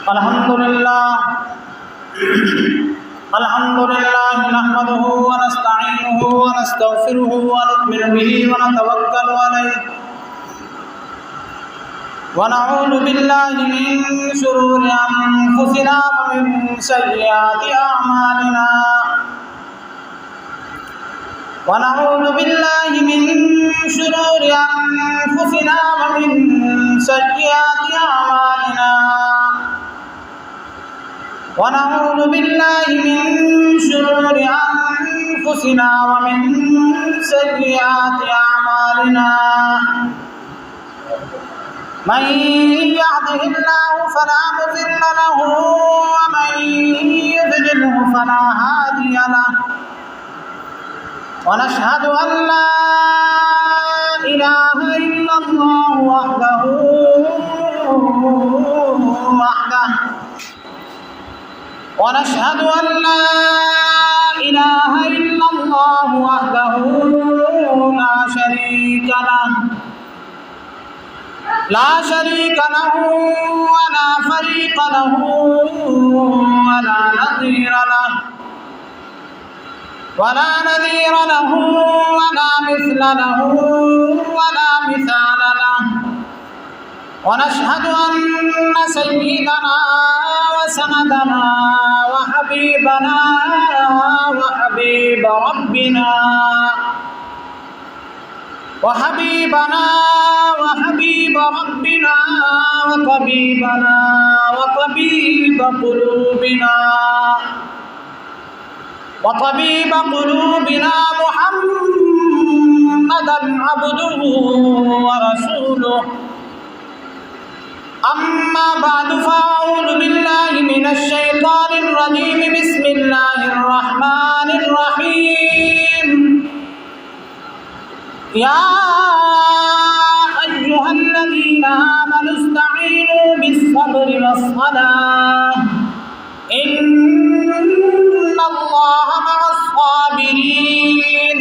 الحمد لله نحمده ونستعينه ونستغفره ونؤمن به ونتوكل عليه ونعوذ بالله من شرور أنفسنا ومن سيئات أعمالنا ونعوذ بالله من شرور أنفسنا ومن سيئات أعمالنا ونعوذ بالله من شرور أنفسنا ومن سيئات أعمالنا من يهده الله فلا مضل له ومن يضلله فلا هادي له ونشهد أن لا إله إلا الله وحده ونشهد أن لا إله إلا الله وحده لا شريك له ولا فريق له ولا نظير له ولا مثل له ولا مثال له ونشهد أن سيدنا وسندنا وحبيبنا وحبيب ربنا وطبيبنا وطبيب قلوبنا محمدا عبده ورسوله أما بعد فأعوذ بالله من الشيطان الرجيم بسم الله الرحمن الرحيم يا أيها الذين آمنوا استعينوا بالصبر والصلاة إن الله مع الصابرين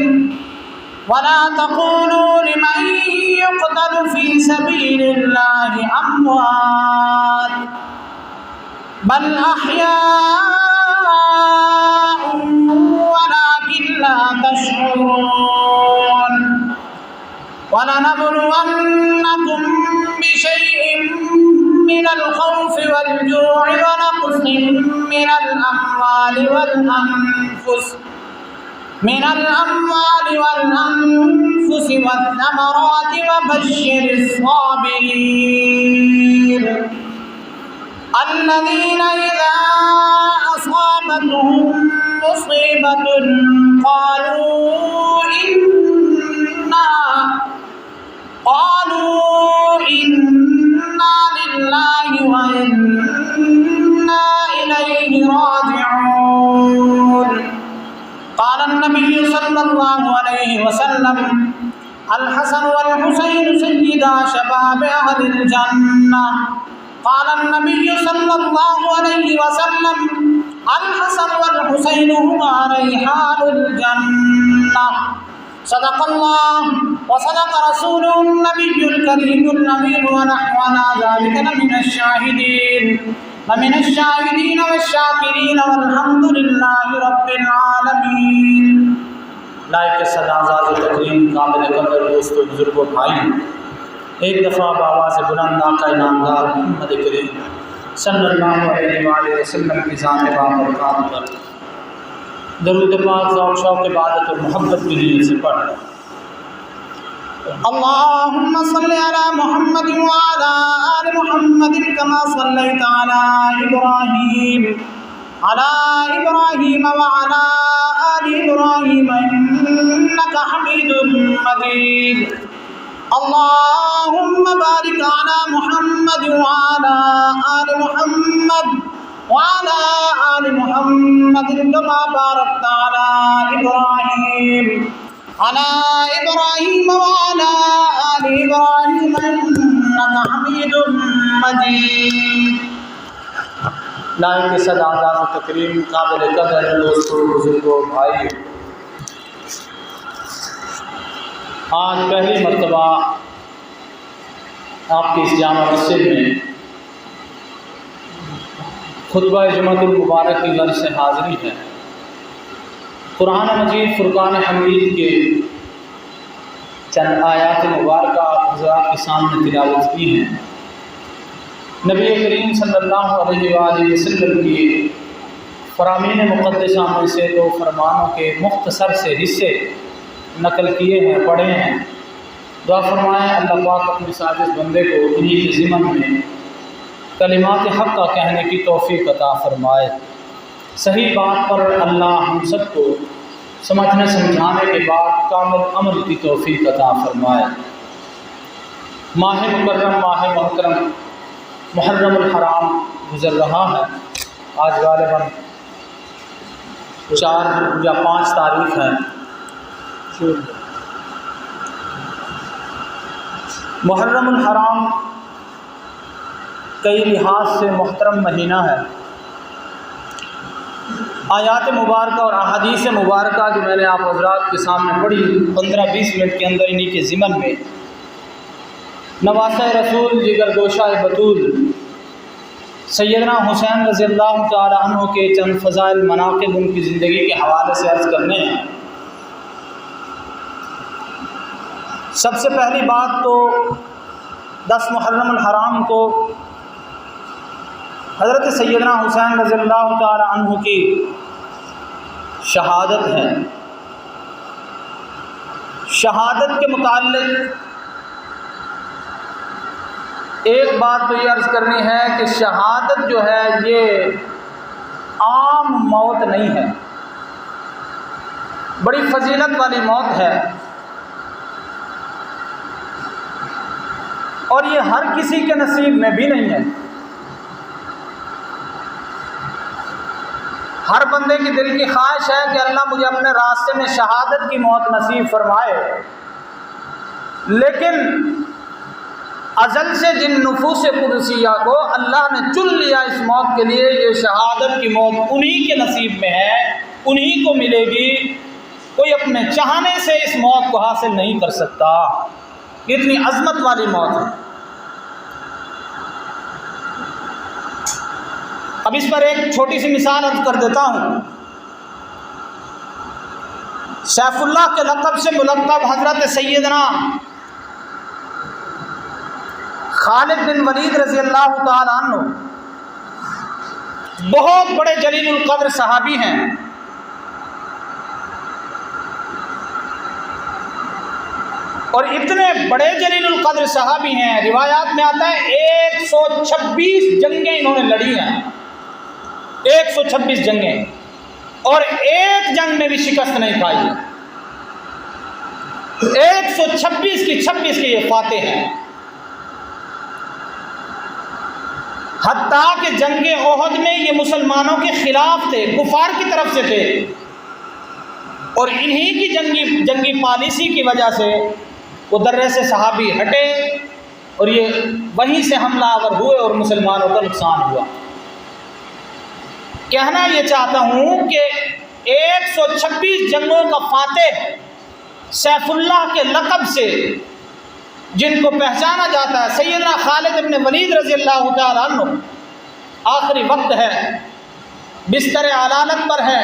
ولا تقولوا لمن يقتل في سبيل الله أموات بل أحياء ولكن لا تشعرون ولنبلونكم بشيء من الخوف والجوع ونقص من الأموال والأنفس والثمرات وبشر الصابرين الذين إذا أصابتهم مصيبة قالوا إنا لله وإنا إليه راجعون قال النبي صلى الله عليه وسلم الحسن والحسين سيدا شباب أهل الجنة قال النبي صلى الله عليه وسلم الحسن والحسين هما ريحان الجنة صدق الله وصدق رسوله النبي الكريم الأمين ونحن على ذلك لمن الشاهدين والشاكرين والحمد لله رب العالمين. لائق صداعت تقریم قابل قدر دوستو بزرگوں بھائی، ایک دفعہ بآواز بلند آقا نامدار محمد کریم صلی اللہ علیہ وآلہ وسلم کی ذات بابرکات پر درود پاک ذوق شوق عبادت اور محبت کی نیت سے پڑھ اللهم صل على محمد وعلى آل محمد كما صليت على إبراهيم وعلى آل إبراهيم إنك حميد مجيد اللهم بارك على محمد وعلى آل محمد وعلى آل محمد كما باركت على إبراهيم وعلى آل إبراهيم إنك حميد مجيد. لائق صداعت و تکریم قابل قدر دوستو بزرگوں بھائی، آج پہلی مرتبہ آپ کی اس جامع مسجد میں خطبہ جمعۃ المبارک کی غرض سے حاضری ہے۔ قرآن مجید فرقان حمید کے چند آیات مبارکہ آپ حضرات کے سامنے تلاوت کی ہیں۔ نبی کریم صلی اللہ علیہ وآلہ وسلم کی فرامین مقدسہ میں سے دو فرمانوں کے مختصر سے حصے نقل کیے ہیں، پڑھے ہیں۔ دعا فرمائیں اللہ پاک اپنے ساجد بندے کو انہی کے ضمن میں کلمات حق کا کہنے کی توفیق عطا فرمائے۔ صحیح بات پر اللہ ہم سب کو سمجھنے سمجھانے کے بعد کامل عمل کی توفیق عطا فرمائے۔ ماہ مکرم، ماہ محترم محرم الحرام گزر رہا ہے۔ آج غالباً 4 یا 5 تاریخ ہے۔ محرم الحرام کئی لحاظ سے محترم مہینہ ہے۔ آیات مبارکہ اور احادیث مبارکہ جو میں نے آپ حضرات کے سامنے پڑھی 15-20 منٹ کے اندر انہی کے ضمن میں نواسہ رسول جگر گوشہ بطول سیدنا حسین رضی اللہ تعالی عنہ کے چند فضائل مناقب ان کی زندگی کے حوالے سے عرض کرنے ہیں۔ سب سے پہلی بات تو 10 محرم الحرام کو حضرت سیدنا حسین رضی اللہ تعالی عنہ کی شہادت ہے۔ شہادت کے متعلق ایک بات تو یہ عرض کرنی ہے کہ شہادت جو ہے یہ عام موت نہیں ہے، بڑی فضیلت والی موت ہے، اور یہ ہر کسی کے نصیب میں بھی نہیں ہے۔ ہر بندے کی دل کی خواہش ہے کہ اللہ مجھے اپنے راستے میں شہادت کی موت نصیب فرمائے، لیکن ازل سے جن نفوس قدسیہ کو اللہ نے چن لیا اس موت کے لیے، یہ شہادت کی موت انہی کے نصیب میں ہے، انہی کو ملے گی۔ کوئی اپنے چاہنے سے اس موت کو حاصل نہیں کر سکتا۔ اتنی عظمت والی موت ہے۔ اب اس پر ایک چھوٹی سی مثال عرض کر دیتا ہوں۔ سیف اللہ کے لقب سے ملقب حضرت سیدنا خالد بن ولید رضی اللہ تعالی عنہ بہت بڑے جلیل القدر صحابی ہیں۔ اور اتنے بڑے جلیل القدر صحابی ہیں، روایات میں آتا ہے 126 جنگیں انہوں نے لڑی ہیں، 126 جنگیں، اور ایک جنگ میں بھی شکست نہیں کھائی ہے۔ 126 کی 26 کے یہ فاتح ہیں۔ حتیٰ کہ جنگ احد میں یہ مسلمانوں کے خلاف تھے، کفار کی طرف سے تھے، اور انہی کی جنگی پالیسی کی وجہ سے وہ درے سے صحابی ہٹے، اور یہ وہیں سے حملہ آور ہوئے اور مسلمانوں کا نقصان ہوا۔ کہنا یہ چاہتا ہوں کہ 126 جنگوں کا فاتح سیف اللہ کے لقب سے جن کو پہچانا جاتا ہے سیدنا خالد بن ولید رضی اللہ تعالیٰ عنہ، آخری وقت ہے، بستر علالت پر ہے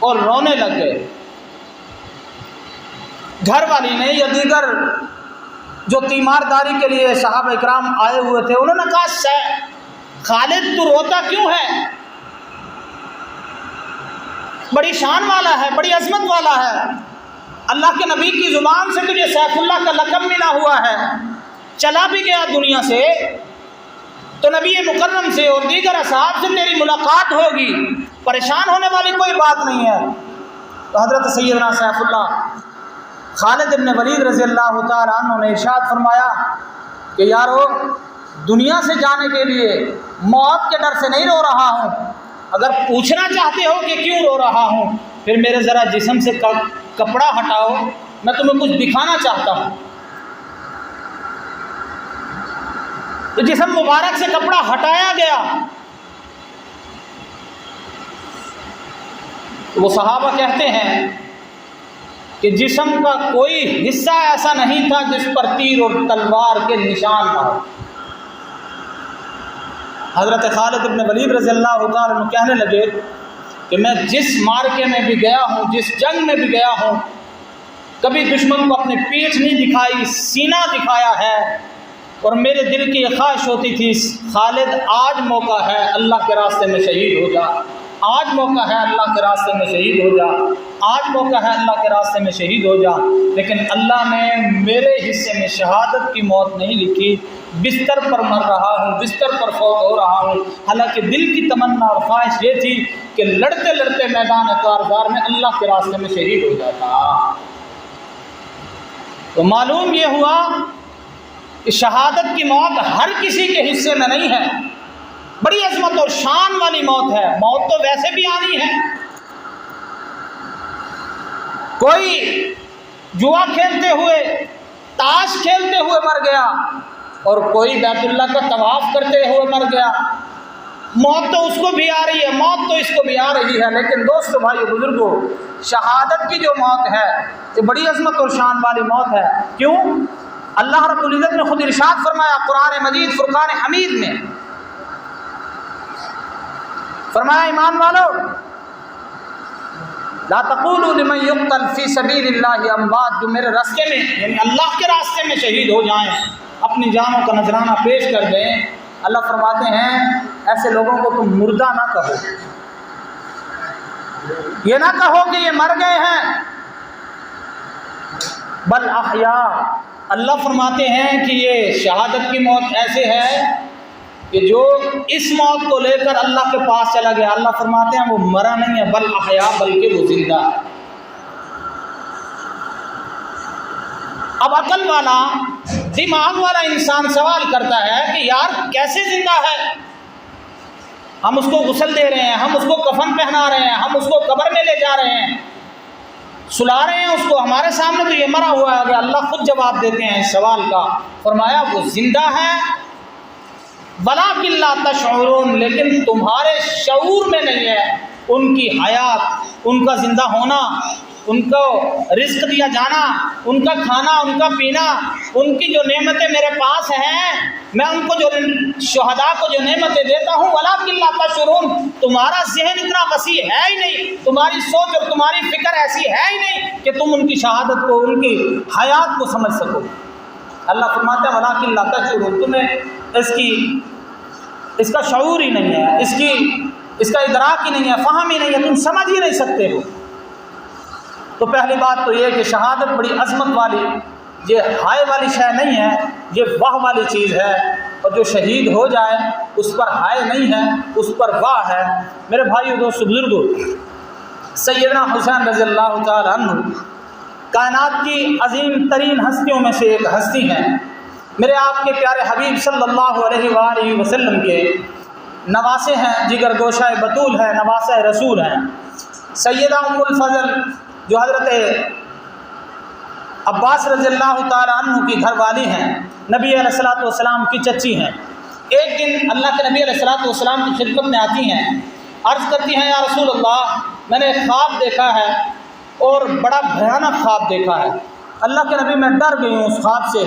اور رونے لگ گئے۔ گھر والی نے یا دیگر جو تیمارداری کے لیے صحابہ اکرام آئے ہوئے تھے، انہوں نے کہا خالد تو روتا کیوں ہے؟ بڑی شان والا ہے، بڑی عظمت والا ہے، اللہ کے نبی کی زبان سے تجھے سیف اللہ کا لقب ملا ہوا ہے، چلا بھی گیا دنیا سے تو نبی مکرم سے اور دیگر اصحاب سے تیری ملاقات ہوگی، پریشان ہونے والی کوئی بات نہیں ہے۔ تو حضرت سیدنا سیف اللہ خالد بن ولید رضی اللہ تعالیٰ عنہ نے ارشاد فرمایا کہ یارو، دنیا سے جانے کے لیے موت کے ڈر سے نہیں رو رہا ہوں، اگر پوچھنا چاہتے ہو کہ کیوں رو رہا ہوں، پھر میرے ذرا جسم سے کپڑا ہٹاؤ، میں تمہیں کچھ دکھانا چاہتا ہوں۔ تو جسم مبارک سے کپڑا ہٹایا گیا، وہ صحابہ کہتے ہیں کہ جسم کا کوئی حصہ ایسا نہیں تھا جس پر تیر اور تلوار کے نشان نہ ہو۔ حضرت خالد بن ولید رضی اللہ تعالیٰ عنہ کہنے لگے کہ میں جس مارکے میں بھی گیا ہوں، جس جنگ میں بھی گیا ہوں، کبھی دشمن کو اپنی پیٹھ نہیں دکھائی، سینہ دکھایا ہے، اور میرے دل کی یہ خواہش ہوتی تھی خالد آج موقع ہے اللہ کے راستے میں شہید ہو جا، آج موقع ہے اللہ کے راستے میں شہید ہو جا، آج موقع ہے اللہ کے راستے میں شہید ہو جا، لیکن اللہ نے میرے حصے میں شہادت کی موت نہیں لکھی، بستر پر مر رہا ہوں، بستر پر فوت ہو رہا ہوں، حالانکہ دل کی تمنا اور خواہش یہ تھی کہ لڑتے لڑتے میدان کارزار میں اللہ کے راستے میں شہید ہو جاتا۔ تو معلوم یہ ہوا کہ شہادت کی موت ہر کسی کے حصے میں نہیں ہے، بڑی عظمت اور شان والی موت ہے۔ موت تو ویسے بھی آنی ہے، کوئی جوا کھیلتے ہوئے، تاش کھیلتے ہوئے مر گیا، اور کوئی بیت اللہ کا طواف کرتے ہوئے مر گیا، موت تو اس کو بھی آ رہی ہے، موت تو اس کو بھی آ رہی ہے، لیکن دوستو بھائیو بزرگوں، شہادت کی جو موت ہے یہ بڑی عظمت اور شان والی موت ہے۔ کیوں؟ اللہ رب العزت نے خود ارشاد فرمایا قرآن مجید فرقان حمید میں، فرمایا ایمان والو لا تقولوا لمن يقتل في سبيل الله اموات، جو میرے راستے میں یعنی اللہ کے راستے میں شہید ہو جائیں، اپنی جانوں کا نذرانہ پیش کر دیں، اللہ فرماتے ہیں ایسے لوگوں کو تم مردہ نہ کہو، یہ نہ کہو کہ یہ مر گئے ہیں، بل احیاء، اللہ فرماتے ہیں کہ یہ شہادت کی موت ایسے ہے کہ جو اس موت کو لے کر اللہ کے پاس چلا گیا، اللہ فرماتے ہیں وہ مرا نہیں ہے، بل احیاء، بلکہ وہ زندہ ہے۔ اب عقل والا، دماغ والا انسان سوال کرتا ہے کہ یار کیسے زندہ ہے؟ ہم اس کو غسل دے رہے ہیں، ہم اس کو کفن پہنا رہے ہیں، ہم اس کو قبر میں لے جا رہے ہیں، سلا رہے ہیں اس کو، ہمارے سامنے تو یہ مرا ہوا ہے۔ اللہ خود جواب دیتے ہیں اس سوال کا، فرمایا وہ زندہ ہے وَلَٰكِن لَّا تَشْعُرُونَ، لیکن تمہارے شعور میں نہیں ہے ان کی حیات، ان کا زندہ ہونا، ان کو رزق دیا جانا، ان کا کھانا، ان کا پینا، ان کی جو نعمتیں میرے پاس ہیں، میں ان کو جو شہداء کو جو نعمتیں دیتا ہوں، وَلَٰكِن لَّا تَشْعُرُونَ، تمہارا ذہن اتنا وسیع ہے ہی نہیں، تمہاری سوچ اور تمہاری فکر ایسی ہے ہی نہیں کہ تم ان کی شہادت کو، ان کی حیات کو سمجھ سکو۔ اللہ فرماتا ہے وَلَٰكِن لَّا تَشْعُرُونَ، تمہیں اس کا شعور ہی نہیں ہے، اس کا ادراک ہی نہیں ہے، فہم ہی نہیں ہے، تم سمجھ ہی نہیں سکتے ہو۔ تو پہلی بات تو یہ کہ شہادت بڑی عظمت والی، یہ ہائے والی شے نہیں ہے، یہ واہ والی چیز ہے، اور جو شہید ہو جائے اس پر ہائے نہیں ہے، اس پر واہ ہے۔ میرے بھائیو دوستو بزرگو، سیدنا حسین رضی اللہ تعالی عنہ کائنات کی عظیم ترین ہستیوں میں سے ایک ہستی ہیں، میرے آپ کے پیارے حبیب صلی اللہ علیہ وآلہ وسلم کے نواسے ہیں، جگر گوشہ بطول ہے، نواسہ رسول ہیں۔ سیدہ ام الفضل جو حضرت عباس رضی اللہ تعالی عنہ کی گھر والی ہیں، نبی علیہ الصلوۃ والسلام کی چچی ہیں، ایک دن اللہ کے نبی علیہ الصلوۃ والسلام کی خدمت میں آتی ہیں، عرض کرتی ہیں یا رسول اللہ میں نے ایک خواب دیکھا ہے اور بڑا بھیانک خواب دیکھا ہے، اللہ کے نبی میں ڈر گئی ہوں اس خواب سے۔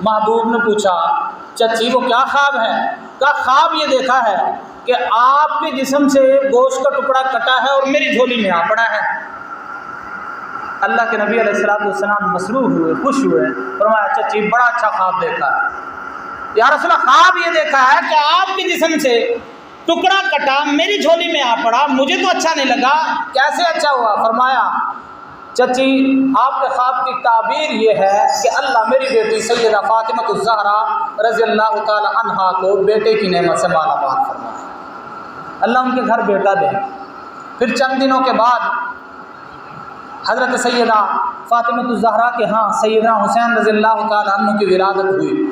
محبوب نے پوچھا چچی وہ کیا خواب ہے؟ کہا خواب یہ دیکھا ہے کہ آپ کے جسم سے گوشت کا ٹکڑا کٹا ہے اور میری جھولی میں آ پڑا ہے۔ اللہ کے نبی علیہ الصلوۃ والسلام مسرور ہوئے، خوش ہوئے، فرمایا چچی بڑا اچھا خواب دیکھا ہے۔ یا رسول اللہ خواب یہ دیکھا ہے کہ آپ کے جسم سے ٹکڑا کٹا میری جھولی میں آ پڑا، مجھے تو اچھا نہیں لگا، کیسے اچھا ہوا؟ فرمایا چچی آپ کے خواب کی تعبیر یہ ہے کہ اللہ میری بیٹی سیدہ فاطمہ الزہرا رضی اللہ تعالی عنہا کو بیٹے کی نعمت سے مالا مال فرمائے، اللہ ان کے گھر بیٹا دے۔ پھر چند دنوں کے بعد حضرت سیدہ فاطمہ الزہرا کے ہاں سیدنا حسین رضی اللہ تعالی عنہ کی ولادت ہوئی،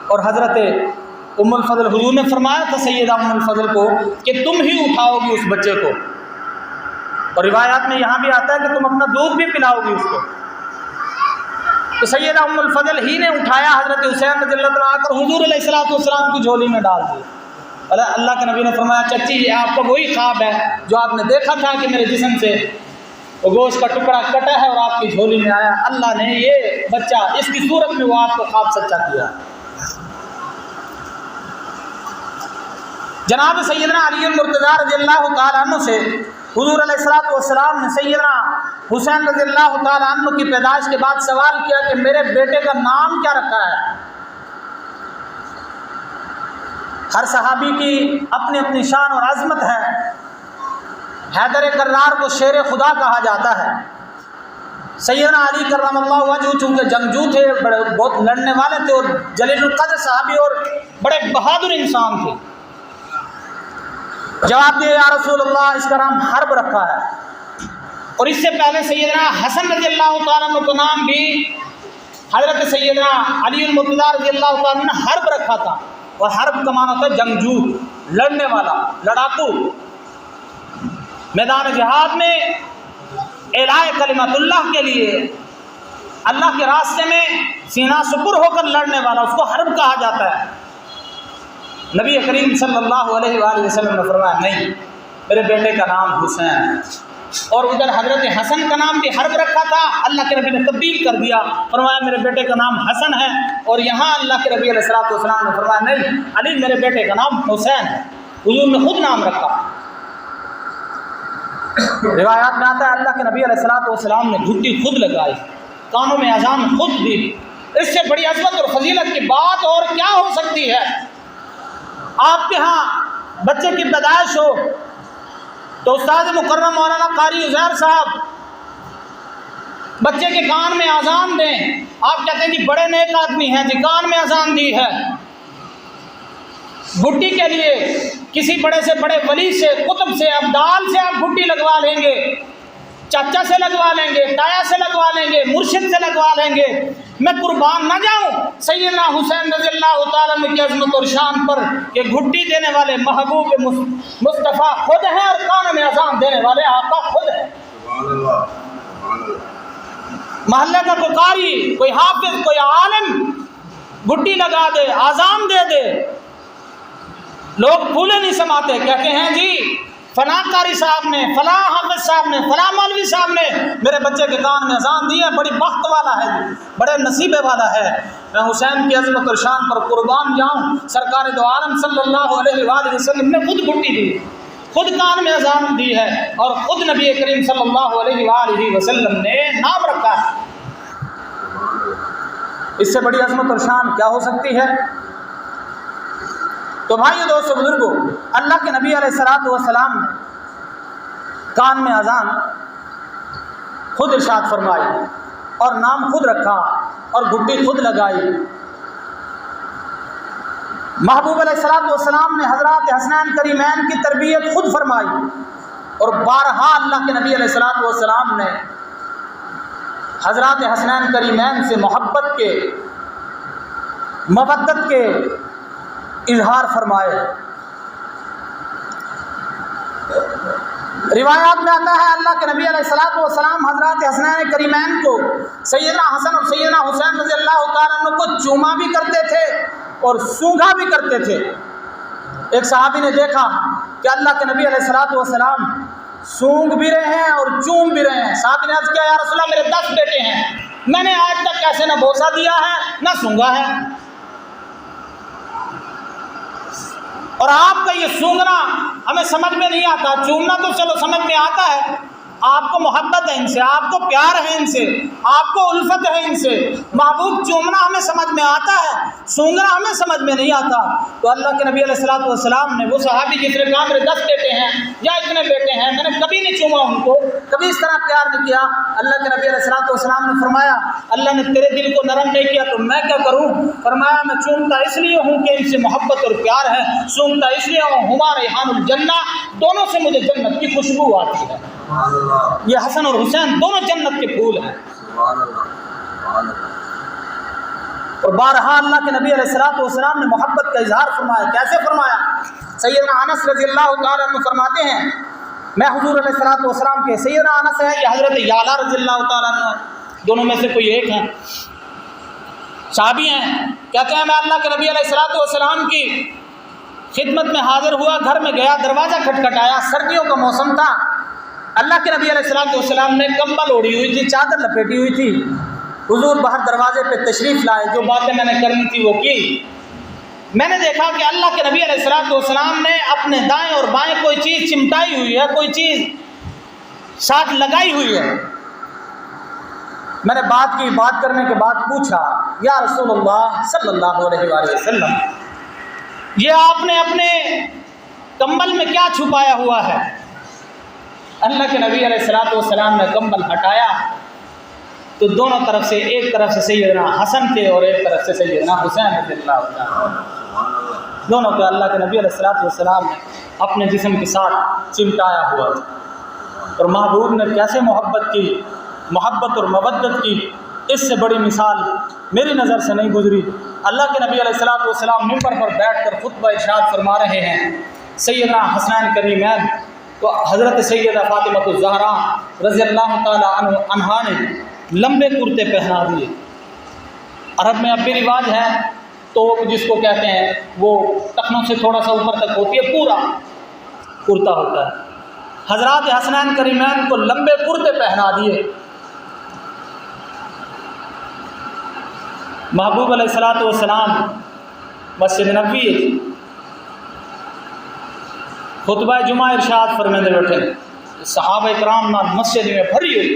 اور حضرت ام الفضل، حضور نے فرمایا تھا سیدہ ام الفضل کو کہ تم ہی اٹھاؤ گی اس بچے کو، اور روایات میں یہاں بھی آتا ہے کہ تم اپنا دودھ بھی پلاؤ گی اس کو۔ تو سیدہ ام الفضل ہی نے اٹھایا حضرت حسین رضی اللہ عنہ کر حضور علیہ الصلوۃ والسلام کی جھولی میں ڈال دی۔ اللہ کے نبی نے فرمایا چچی یہ آپ کا وہی خواب ہے جو آپ نے دیکھا تھا کہ میرے جسم سے وہ گوشت کا ٹکڑا کٹا ہے اور آپ کی جھولی میں آیا، اللہ نے یہ بچہ اس کی صورت میں وہ آپ کو خواب سچا کیا۔ جناب سیدنا علی المرتضیٰ رضی اللہ تعالیٰ عنہ سے حضور علیہ الصلوۃ والسلام نے سیدنا حسین رضی اللہ تعالیٰ عنہ کی پیدائش کے بعد سوال کیا کہ میرے بیٹے کا نام کیا رکھا ہے؟ ہر صحابی کی اپنی اپنی شان اور عظمت ہے۔ حیدر کرار کو شیر خدا کہا جاتا ہے۔ سیدنا علی کرم اللہ وجہ چونکہ جنگجو تھے، بہت لڑنے والے تھے اور جلیل القدر صحابی اور بڑے بہادر انسان تھے۔ جواب دیا یا رسول اللہ اس کا نام حرب رکھا ہے۔ اور اس سے پہلے سیدنا حسن رضی اللہ تعالیٰ عنہ کا نام بھی حضرت سیدنا علی المرتضیٰ رضی اللہ تعالیٰ عنہ نے حرب رکھا تھا، اور حرب کا معنی ہوتا ہے جنگجو، لڑنے والا، لڑاکو۔ میدان جہاد میں اعلاء کلمت اللہ کے لیے اللہ کے راستے میں سینہ سپر ہو کر لڑنے والا، اس کو حرب کہا جاتا ہے۔ نبی کریم صلی اللہ علیہ وآلہ وسلم نے فرمایا نہیں، میرے بیٹے کا نام حسین ہے۔ اور ادھر حضرت حسن کا نام بھی حرب رکھا تھا، اللہ کے نبی نے تبدیل کر دیا، فرمایا میرے بیٹے کا نام حسن ہے۔ اور یہاں اللہ کے نبی علیہ الصلوۃ والسلام نے فرمایا نہیں، علی میرے بیٹے کا نام حسین ہے، حضور نے خود نام رکھا۔ روایات میں آتا ہے اللہ کے نبی علیہ الصلوۃ والسلام نے گھٹی خود لگائی، کانوں میں اذان خود دی۔ اس سے بڑی عظمت اور فضیلت کی بات اور کیا ہو سکتی ہے؟ آپ کے ہاں بچے کی پیدائش ہو تو استاد مکرم مولانا قاری عزیر صاحب بچے کے کان میں اذان دیں، آپ کہتے ہیں جی بڑے نیک آدمی ہیں جی، کان میں اذان دی ہے۔ گھٹی کے لیے کسی بڑے سے بڑے ولی سے، قطب سے، ابدال سے آپ گھٹی لگوا لیں گے، چاچا سے لگوا لیں گے، تایا سے لگوا لیں گے، مرشد سے لگوا لیں گے۔ میں قربان نہ جاؤں سیدنا حسین رضی اللہ تعالیٰ عنہ کی عظمت اور شان پر کہ گھٹی دینے والے محبوب مصطفیٰ خود ہیں اور کان میں اذان دینے والے آقا خود ہیں۔ محلے کا کوئی قاری، کوئی حافظ، کوئی عالم گھٹی لگا دے، اذان دے دے، لوگ پھولے نہیں سماتے، کہتے ہیں جی فلاں قاری صاحب نے، فلاں حافظ صاحب نے، فلاں مولوی صاحب نے میرے بچے کے کان میں اذان دی ہے، بڑی بخت والا ہے جی، بڑے نصیبے والا ہے۔ میں حسین کی عظمت اور شان پر قربان جاؤں، سرکار دو عالم صلی اللہ علیہ وآلہ وسلم نے خود گھٹی دی، خود کان میں اذان دی ہے، اور خود نبی کریم صلی اللہ علیہ وآلہ وسلم نے نام رکھا ہے۔ اس سے بڑی عظمت اور شان کیا ہو سکتی ہے؟ تو بھائیو دوستو بزرگوں، اللہ کے نبی علیہ الصلوۃ والسلام نے کان میں اذان خود ارشاد فرمائی اور نام خود رکھا اور گھٹی خود لگائی۔ محبوب علیہ الصلوۃ والسلام نے حضرات حسنین کریمین کی تربیت خود فرمائی، اور بارہا اللہ کے نبی علیہ الصلوۃ والسلام نے حضرات حسنین کریمین سے محبت کے، مودت کے اظہار فرمائے۔ روایات میں آتا ہے اللہ کے نبی علیہ الصلوۃ والسلام حضرات حسنین کریمین کو، سیدنا حسن اور سیدنا حسین رضی اللہ تعالیٰ عنہ کو چوما بھی کرتے تھے اور سونگھا بھی کرتے تھے۔ ایک صحابی نے دیکھا کہ اللہ کے نبی علیہ الصلوۃ والسلام سونگ بھی رہے ہیں اور چوم بھی رہے ہیں۔ صحابی نے عرض کیا یا رسول اللہ میرے 10 بیٹے ہیں، میں نے آج تک ایسے نہ بوسہ دیا ہے نہ سونگا ہے، اور آپ کا یہ سونگنا ہمیں سمجھ میں نہیں آتا، چومنا تو چلو سمجھ میں آتا ہے، آپ کو محبت ہے ان سے، آپ کو پیار ہے ان سے، آپ کو الفت ہے ان سے، محبوب چومنا ہمیں سمجھ میں آتا ہے، سونگنا ہمیں سمجھ میں نہیں آتا۔ تو اللہ کے نبی علیہ الصلوۃ والسلام نے، وہ صحابی جس نے کہا میرے 10 بیٹے ہیں یا اتنے بیٹے ہیں، میں نے کبھی نہیں چوما ان کو، کبھی اس طرح پیار نہیں کیا۔ اللہ کے نبی علیہ الصلوۃ والسلام نے فرمایا اللہ نے تیرے دل کو نرم نہیں کیا تو میں کیا کروں؟ فرمایا میں چومتا اس لیے ہوں کہ ان سے محبت اور پیار ہے، سونگتا اس لیے ہوں ہمارے ریحان الجنہ، دونوں سے مجھے جنت کی خوشبو آتی ہے۔ یہ حسن اور حسین دونوں جنت کے پھول ہیں۔ اور بارہا اللہ کے نبی علیہ الصلوۃ والسلام نے محبت کا اظہار فرمایا۔ کیسے فرمایا؟ سیدنا انس رضی اللہ تعالیٰ عنہ فرماتے ہیں میں حضور علیہ الصلوۃ والسلام کے، سیدنا انس ہے یا حضرت یعلا رضی اللہ تعالیٰ عنہ، دونوں میں سے کوئی ایک ہیں، صحابی ہیں، کہتے ہیں میں اللہ کے نبی علیہ الصلوۃ والسلام کی خدمت میں حاضر ہوا، گھر میں گیا، دروازہ کھٹکھٹایا، سردیوں کا موسم تھا، اللہ کے نبی علیہ الصلوۃ والسلام نے کمبل اوڑھی ہوئی تھی، چادر لپیٹی ہوئی تھی، حضور باہر دروازے پہ تشریف لائے، جو باتیں میں نے کرنی تھی وہ کی، میں نے دیکھا کہ اللہ کے نبی علیہ السلام نے اپنے دائیں اور بائیں کوئی چیز چمٹائی ہوئی ہے، کوئی چیز ساتھ لگائی ہوئی ہے۔ میں نے بات کرنے کے بعد پوچھا، یا رسول اللہ صلی اللہ علیہ وآلہ وسلم، یہ آپ نے اپنے کمبل میں کیا چھپایا ہوا ہے؟ اللہ کے نبی علیہ السلام نے کمبل ہٹایا تو دونوں طرف سے، ایک طرف سے سیدنا حسن تھے اور ایک طرف سے سیدنا حسین رضی اللہ عنہ، دونوں کو اللہ کے نبی علیہ السلام نے اپنے جسم کے ساتھ چمٹایا ہوا تھا۔ اور محبوب نے کیسے محبت کی، محبت اور مودت کی، اس سے بڑی مثال میری نظر سے نہیں گزری۔ اللہ کے نبی علیہ السلام منبر پر بیٹھ کر خطبہ ارشاد فرما رہے ہیں، سیدنا حسنین کریمین تو حضرت سیدہ فاطمہ الزہرا رضی اللہ تعالی عنہا نے لمبے کرتے پہنا دیے۔ عرب میں اب بھی رواج ہے تو جس کو کہتے ہیں وہ ٹخنوں سے تھوڑا سا اوپر تک ہوتی ہے، پورا کرتا ہوتا ہے۔ حضرات حسنین کریمین کو لمبے کرتے پہنا دیے۔ محبوب علیہ السلام مسجد نبوی خطبہ جمعہ ارشاد فرماندے بیٹھے، صحابہ کرام نال مسجد میں بھری ہوئی۔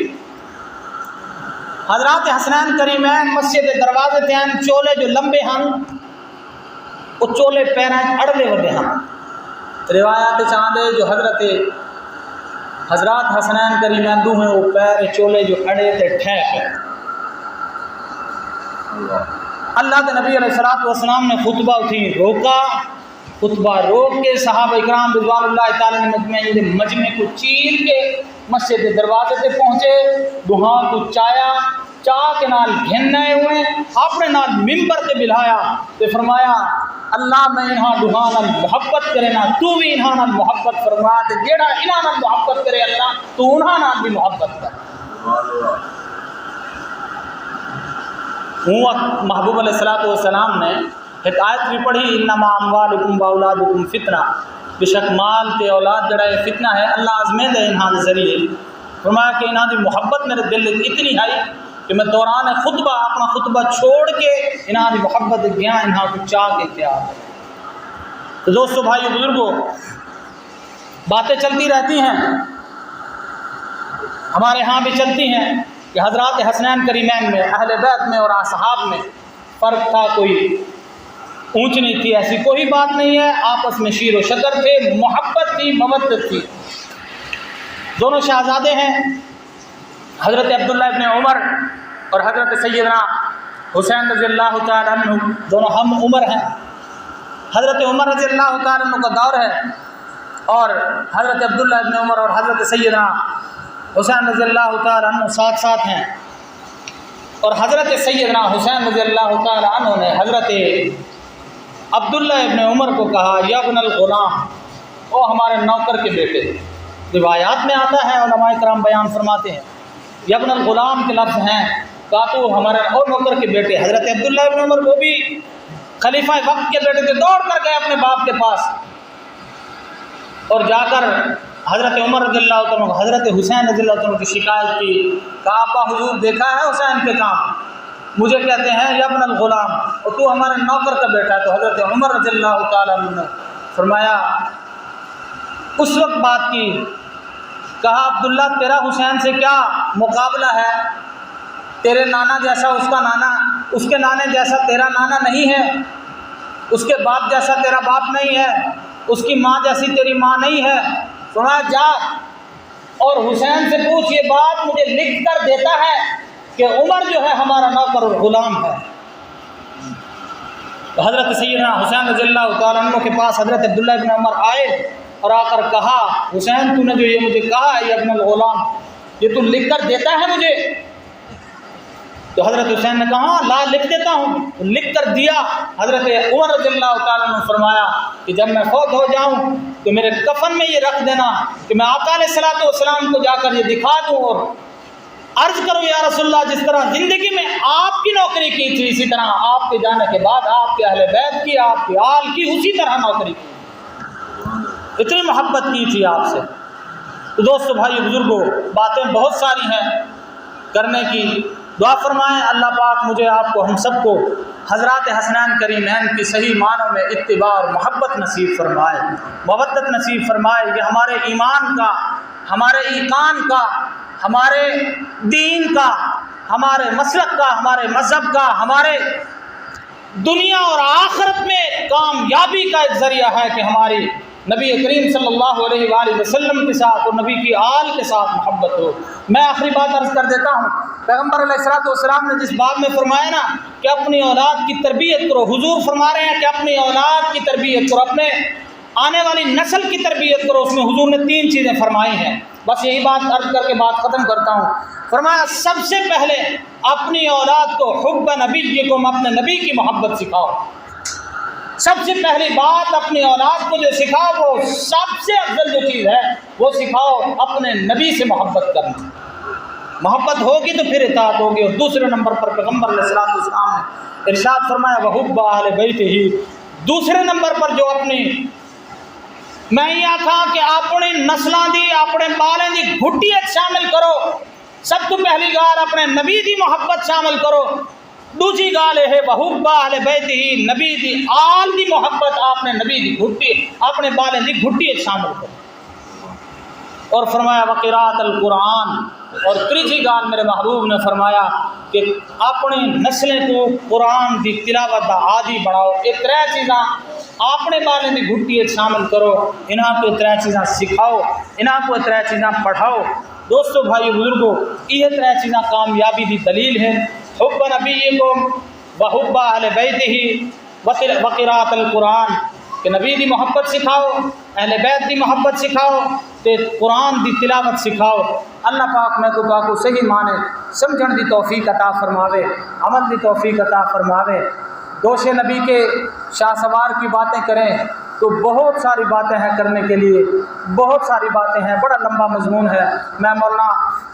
حضرات حسنین کریمین مسجد دروازے تھے، چولے جو لمبے ہن وہ چولے پیریں اڑلے ودے ہن۔ روایات چاندے جو حضرات حسنین کریمین دو ہیں وہ پیر چولے جو اڑے تھے ٹھیک ہے۔ اللہ کے نبی علیہ السلام نے خطبہ روکا، خطبہ روک کے صحابہ اکرام رضوان اللہ تعالی مجمع کو چیر کے مسجد دروازے سے پہنچے، دہاں کو چاہ کے نال گھننے ہوئے، اپنے نال ممبر تے بلایا تے فرمایا، اللہ میں انہاں دہاں نال محبت کرے نا، تو بھی انہاں نال محبت فرما، تے جیڑا انہاں نال محبت کرے اللہ تو انہاں نال بھی محبت کر۔ محبوب علیہ السلام نے ایک آیت بھی پڑھی، انما اموالکم واولادکم فتنہ، بے شک مال تے اولاد جڑا ہے فتنہ ہے، اللہ آزمائے دے انہاں دے ذریعے۔ فرمایا کہ انہاں دی محبت میرے دل اتنی ہے کہ میں دوران خطبہ اپنا خطبہ چھوڑ کے انہاں دی محبت گیا، انہاں کو چاہ کے تیار ہے۔ تو دوستو بھائیو بزرگوں، باتیں چلتی رہتی ہیں، ہمارے ہاں بھی چلتی ہیں کہ حضرات حسنین کریمین میں، اہل بیت میں اور اصحاب میں فرق تھا، کوئی اونچ نہیں تھی، ایسی کوئی بات نہیں ہے، آپس میں شیر و شکر تھے، محبت تھی، مودت تھی۔ دونوں شہزادے ہیں، حضرت عبداللہ ابن عمر اور حضرت سیدنا حسین رضی اللہ تعالی عنہ، دونوں ہم عمر ہیں۔ حضرت عمر رضی اللہ تعالی عنہ کا دور ہے اور حضرت عبداللہ ابن عمر اور حضرت سیدنا حسین رضی اللہ تعالی عنہ ساتھ ساتھ ہیں۔ اور حضرت سیدنا حسین رضی اللہ تعالی عنہ نے حضرت عبداللہ ابن عمر کو کہا، یا ابن الغلام، او ہمارے نوکر کے بیٹے۔ روایات میں آتا ہے، علماء کرام بیان فرماتے ہیں، یا ابن الغلام کے لفظ ہیں، کہا تو ہمارے اور نوکر کے بیٹے۔ حضرت عبداللہ ابن عمر وہ بھی خلیفہ وقت کے بیٹے تھے، دوڑ کر گئے اپنے باپ کے پاس اور جا کر حضرت عمر رضی اللہ عنہ حضرت حسین رضی اللہ عنہ کی شکایت کی، کہا آپا حضور دیکھا ہے حسین کے کام، مجھے کہتے ہیں یا ابن الغلام، اور تو ہمارے نوکر کا بیٹا ہے۔ تو حضرت عمر رضی اللہ تعالیٰ عنہ نے فرمایا، اس وقت بات کی، کہا عبداللہ تیرا حسین سے کیا مقابلہ ہے، تیرے نانا جیسا اس کا نانا، اس کے نانے جیسا تیرا نانا نہیں ہے، اس کے باپ جیسا تیرا باپ نہیں ہے، اس کی ماں جیسی تیری ماں نہیں ہے۔ فرمایا جا اور حسین سے پوچھ، یہ بات مجھے لکھ کر دیتا ہے کہ عمر جو ہے ہمارا نوکر اور غلام ہے۔ تو حضرت سیدنا حسین رضی اللہ تعالیٰ عنہ کے پاس حضرت عبداللہ ابن عمر آئے اور آ کر کہا، حسین تو نے جو یہ مجھے کہا ہے، یہ ابن الغلام، یہ تو لکھ کر دیتا ہے مجھے؟ تو حضرت حسین نے کہا لا لکھ دیتا ہوں، لکھ کر دیا۔ حضرت عمر رضی اللہ تعالیٰ عنہ فرمایا کہ جب میں فوت ہو جاؤں تو میرے کفن میں یہ رکھ دینا کہ میں آقا علیہ السلام کو جا کر یہ دکھا دوں اور عرض کروں، یا رسول اللہ جس طرح زندگی میں آپ کی نوکری کی تھی، اسی طرح آپ کے جانے کے بعد آپ کے اہل بیت کی، آپ کے آل کی اسی طرح نوکری کی، اتنی محبت کی تھی آپ سے۔ تو دوستو بھائی بزرگوں، باتیں بہت ساری ہیں کرنے کی، دعا فرمائیں اللہ پاک مجھے آپ کو ہم سب کو حضرات حسنین کریمین کی صحیح معنوں میں اتباع اور محبت نصیب فرمائے، مودت نصیب فرمائے۔ یہ ہمارے ایمان کا، ہمارے ایقان کا، ہمارے دین کا، ہمارے مسلک کا، ہمارے مذہب کا، ہمارے دنیا اور آخرت میں کامیابی کا ایک ذریعہ ہے کہ ہماری نبی کریم صلی اللہ علیہ وآلہ وسلم کے ساتھ اور نبی کی آل کے ساتھ محبت ہو۔ میں آخری بات عرض کر دیتا ہوں، پیغمبر علیہ الصلوۃ والسلام نے جس بات میں فرمایا نا کہ اپنی اولاد کی تربیت کرو، حضور فرما رہے ہیں کہ اپنی اولاد کی تربیت کرو، اپنے آنے والی نسل کی تربیت کرو۔ اس میں حضور نے 3 چیزیں فرمائی ہیں، بس یہی بات عرض کر کے بات ختم کرتا ہوں۔ فرمایا سب سے پہلے اپنی اولاد کو حب نبیکم، اپنے نبی کی محبت سکھاؤ۔ سب سے پہلی بات اپنی اولاد کو جو سکھاؤ، وہ سب سے افضل جو چیز ہے وہ سکھاؤ اپنے نبی سے محبت کرنا۔ محبت ہوگی تو پھر اطاعت ہوگی۔ اور دوسرے نمبر پر پیغمبر علیہ الصلوۃ والسلام نے ارشاد فرمایا وحب اہل بیت ہی، دوسرے نمبر پر جو اپنی میں یہ آکھا کہ اپنی نسلاں دی، اپنے بالیں دی گھٹیت شامل کرو۔ سب تو پہلی گال اپنے نبی دی محبت شامل کرو، دوسری گال ہے وحب اہل بیت ہی، نبی دی آل دی محبت، اپنے نبی دی گھٹی، اپنے بالیں دی گھٹیت شامل کرو۔ اور فرمایا وقراءۃ القرآن، اور تیسری گال میرے محبوب نے فرمایا کہ اپنی نسلیں کو قرآن دی تلاوت دا عادی بناؤ۔ یہ 3 چیزاں اپنے بالیں دی گھٹیت شامل کرو، انہاں کو 3 چیزاں سکھاؤ، انہاں کو 3 چیزاں پڑھاؤ۔ دوستو بھائی بزرگو، یہ 3 چیزاں کامیابی دی دلیل ہے۔ حب نبیکم وحب اہل بیت ہی وقراءۃ القرآن، کہ نبی دی محبت سکھاؤ، اہل بیت دی محبت سکھاؤ، تے قرآن دی تلاوت سکھاؤ۔ اللہ پاک میں کو صحیح معنی سمجھن دی توفیق عطا فرماوے، عمل دی توفیق عطا فرماوے۔ دوش نبی کے شاہ سوار کی باتیں کریں تو بہت ساری باتیں ہیں کرنے کے لیے، بہت ساری باتیں ہیں، بڑا لمبا مضمون ہے۔ میں مولانا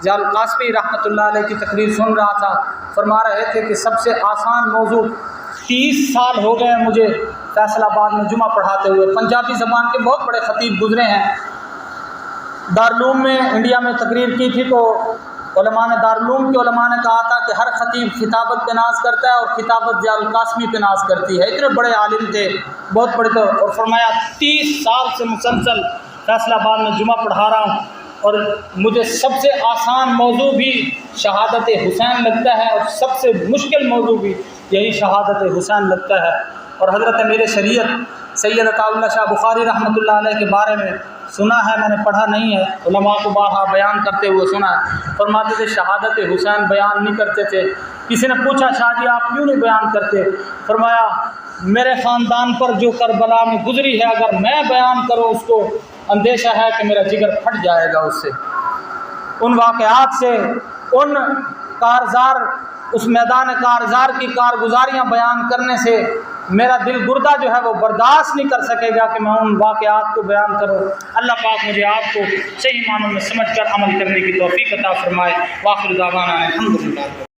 جلال قاسمی رحمۃ اللہ علیہ کی تقریر سن رہا تھا، فرما رہے تھے کہ سب سے آسان موضوع 30 سال ہو گئے ہیں مجھے فیصل آباد میں جمعہ پڑھاتے ہوئے، پنجابی زبان کے بہت بڑے خطیب گزرے ہیں۔ دارالعلوم میں انڈیا میں تقریر کی تھی تو علماء نے، دارالعلوم کے علماء نے کہا تھا کہ ہر خطیب خطابت پہ ناز کرتا ہے اور خطابت جلال قاسمی پہ ناز کرتی ہے۔ اتنے بڑے عالم تھے، بہت بڑے تھے، اور فرمایا 30 سال سے مسلسل فیصل آباد میں جمعہ پڑھا رہا ہوں، اور مجھے سب سے آسان موضوع بھی شہادت حسین لگتا ہے، اور سب سے مشکل موضوع بھی یہی شہادت حسین لگتا ہے۔ اور حضرت امیر شریعت سید عطا اللہ شاہ بخاری رحمۃ اللہ علیہ کے بارے میں سنا ہے، میں نے پڑھا نہیں ہے، علماء کو بارہا بیان کرتے ہوئے سنا ہے۔ فرماتے تھے شہادت حسین بیان نہیں کرتے تھے۔ کسی نے پوچھا شاہ جی آپ کیوں نہیں بیان کرتے؟ فرمایا میرے خاندان پر جو کربلا میں گزری ہے، اگر میں بیان کروں اس کو اندیشہ ہے کہ میرا جگر پھٹ جائے گا اس سے، ان واقعات سے، ان کارزار، اس میدان کارزار کی کارگزاریاں بیان کرنے سے میرا دل گردہ جو ہے وہ برداشت نہیں کر سکے گا کہ میں ان واقعات کو بیان کروں۔ اللہ پاک مجھے آپ کو صحیح معنوں میں سمجھ کر عمل کرنے کی توفیق عطا فرمائے۔ وآخر دعوانا الحمدللہ۔